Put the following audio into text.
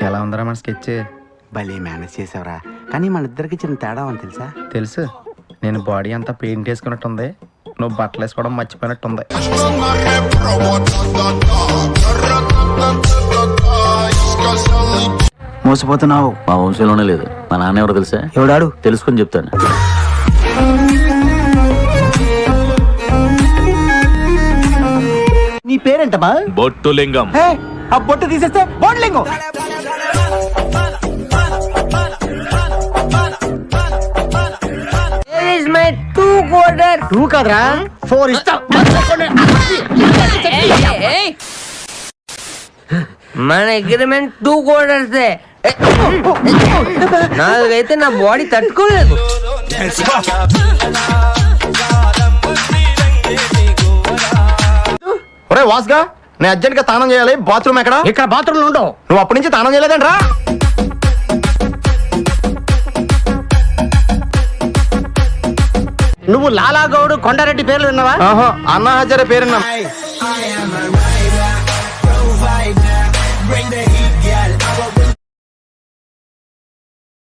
ఎలా ఉందరా మన స్కెచ్? భలే మేనేజ్ చేసావరా. కానీ మన ఇద్దరికి చిన్న తేడా అని తెలుసా? తెలుసు. నేను బాడీ అంతా పెయింట్ వేసుకున్నట్టుంది, నువ్వు బట్టలు వేసుకోవడం మర్చిపోయినట్టుంది. మోసపోతున్నావు. మా వంశంలోనే లేదు. మా నాన్న ఎవరో తెలుసా? ఎవడాడు? తెలుసుకొని చెప్తాను. నీ పేరేంటమ్మా? బొట్టులింగం. ఆ బొట్టు తీసేస్తే బొట్టులింగం. టూ కాదురా, 4 ఇస్తా. మన అగ్రిమెంట్ 2 quarters. నాకైతే నా బాడీ తట్టుకోలేదు. ఒరే వాస్గా, నేను అర్జెంట్ గా తానం చేయాలి. బాత్రూమ్ ఎక్కడ? ఇక్కడ బాత్రూమ్ ఉండవు. నువ్వు అప్పటి నుంచి తానం చేయలేదంట్రా? నువ్వు లాలాగౌడు కొండారెడ్డి పేర్లు విన్నావా? అన్నా హజారే పేరున్నా.